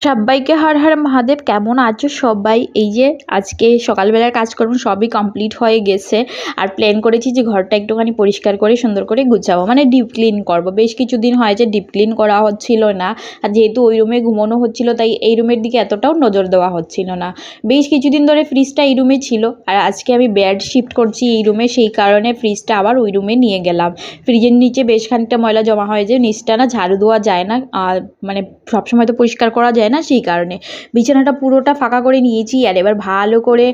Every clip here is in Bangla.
সবাইকে হর হর মহাদেব। কেমন আছো সবাই? এই যে আজকে সকালবেলার কাজকর্ম সবই কমপ্লিট হয়ে গেছে। আর প্ল্যান করেছি যে ঘরটা একটুখানি পরিষ্কার করে সুন্দর করে গুছাবো, মানে ডিপ ক্লিন করব। বেশ কিছুদিন হয় যে ডিপ ক্লিন করা হচ্ছিল না, আর যেহেতু ওই রুমে ঘুমানো হচ্ছিল তাই এই রুমের দিকে এতটাও নজর দেওয়া হচ্ছিল না। বেশ কিছুদিন ধরে ফ্রিজটা এই রুমে ছিল, আর আজকে আমি বেড শিফট করছি এই রুমে, সেই কারণে ফ্রিজটা আবার ওই রুমে নিয়ে গেলাম। ফ্রিজের নিচে বেশ খানিকটা ময়লা জমা হয়ে যায়, নিচটা না ঝাড়ু দেওয়া যায় না, আর মানে সবসময় তো পরিষ্কার করা যায় না, সেই কারণে বিছানাটা পুরোটা ফাঁকা করে নিয়েছি। আর এবার ভালো করে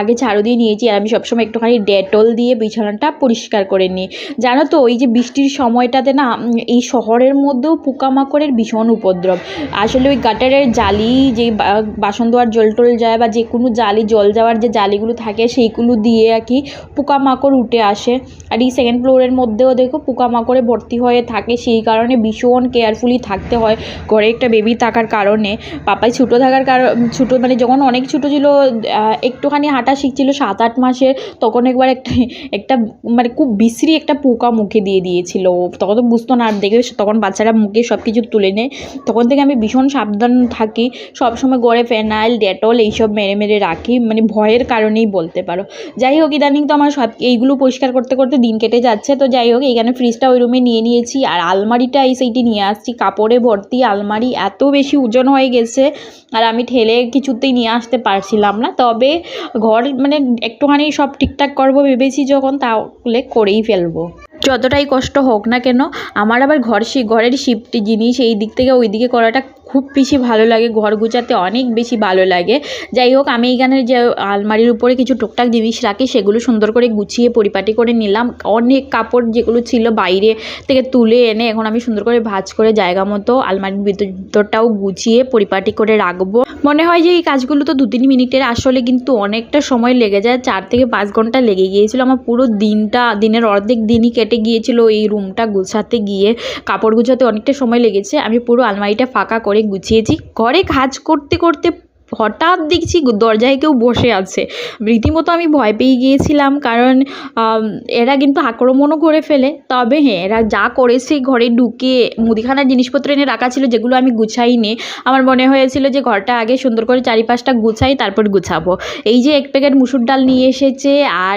আগে ঝাড়ু দিয়ে নিয়েছি, আর আমি সবসময় একটুখানি ডেটল দিয়ে বিছানাটা পরিষ্কার করে নিই। জানো তো ওই যে বৃষ্টির সময়টাতে না এই শহরের মধ্যেও পোকামাকড়ের ভীষণ উপদ্রব। আসলে ওই গাটারের জালি, যে বাসন ধোয়ার জল টল যায় বা যে কোনো জালি, জল যাওয়ার যে জালিগুলো থাকে সেইগুলো দিয়ে আর কি পোকামাকড় উঠে আসে। আর এই সেকেন্ড ফ্লোরের মধ্যেও দেখো পোকামাকড়ে ভর্তি হয়ে থাকে, সেই কারণে ভীষণ কেয়ারফুলি থাকতে হয়। ঘরে একটা বেবি থাকার কারণে, পাপাই ছোটো থাকার ছোটো মানে যখন অনেক ছোটো ছিল, একটুখানি হাঁটা শিখছিল 7-8 মাসের, তখন একবার একটা মানে খুব বিশ্রী একটা পোকা মুখে দিয়ে দিয়েছিল। তখন তো বুঝতো না, আর দেখে তখন বাচ্চারা মুখে সব কিছু তুলে নেয়। তখন থেকে আমি ভীষণ সাবধান থাকি, সবসময় গড়ে ফেনাইল ডেটল এইসব মেরে মেরে রাখি, মানে ভয়ের কারণেই বলতে পারো। যাই হোক, ইদানিং তো আমার সব এইগুলো পরিষ্কার করতে করতে দিন কেটে যাচ্ছে। তো যাই হোক, এইখানে ফ্রিজটা ওই রুমে নিয়ে নিয়েছি, আর আলমারিটা এই সাইডে নিয়ে আসছি। কাপড়ে ভর্তি আলমারি, এত বেশি ওজন হয়ে গেছে, আর আমি ঠেলে কিছুতেই নিয়ে আসতে পারছিলাম না। তবে ঘর মানে একটুখানি সব ঠিকঠাক করবো ভেবেছি যখন, তাহলে করেই ফেলবো, যতটাই কষ্ট হোক না কেন। আমার আবার ঘরের শিফট জিনিস, এই দিক থেকে ওই দিকে করাটা খুব বেশি ভালো লাগে, ঘর গুছাতে অনেক বেশি ভালো লাগে। যাই হোক, আমি এইখানে যে আলমারির উপরে কিছু টুকটাক জিনিস রাখি সেগুলো সুন্দর করে গুছিয়ে পরিপাটি করে নিলাম। অনেক কাপড় যেগুলো ছিল বাইরে থেকে তুলে এনে এখন আমি সুন্দর করে ভাঁজ করে জায়গা মতো আলমারির ভিতরটাও গুছিয়ে পরিপাটি করে রাখবো। মনে হয় যে এই কাজগুলো তো 2-3 মিনিটের, আসলে কিন্তু অনেকটা সময় লেগে যায়। 4 থেকে 5 ঘন্টা লেগে গিয়েছিল আমার, পুরো দিনের অর্ধেক দিনই কেটে গিয়েছিল এই রুমটা গুছাতে গিয়ে। কাপড় গুছাতে অনেকটা সময় লেগেছে। আমি পুরো আলমারিটা ফাঁকা করে গুছিয়েছি। ঘরে কাজ করতে করতে হঠাৎ দেখছি দরজায় কেউ বসে আছে। রীতিমতো আমি ভয় পেয়ে গিয়েছিলাম, কারণ এরা কিন্তু আক্রমণও করে ফেলে। তবে হ্যাঁ, এরা যা করেছে, ঘরে ঢুকে মুদিখানার জিনিসপত্র এনে রাখা ছিল যেগুলো আমি গুছাইনি। আমার মনে হয়েছিল যে ঘরটা আগে সুন্দর করে চারিপাশটা গুছাই, তারপর গুছাবো। এই যে 1 প্যাকেট মুসুর ডাল নিয়ে এসেছে, আর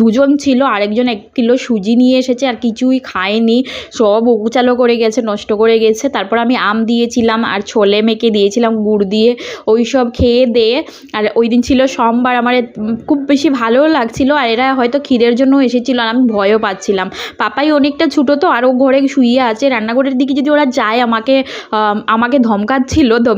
দুজন ছিল, আরেকজন 1 কিলো সুজি নিয়ে এসেছে, আর কিছুই খায়নি, সব উচালো করে গেছে, নষ্ট করে গেছে। তারপর আমি আম দিয়েছিলাম আর ছোলে মেখে দিয়েছিলাম গুড় দিয়ে, ওই সব খেয়ে দিয়ে। আর ওই দিন ছিল সোমবার, আমার খুব বেশি ভালোও লাগছিল, আর এরা হয়তো খিদের জন্য এসেছিলো, আর আমি ভয়ও পাচ্ছিলাম। পাপাই অনেকটা ছোটো তো, আর ও ঘরে শুয়ে আছে। রান্নাঘরের দিকে যদি ওরা যায় আমাকে ধমকাচ্ছিল।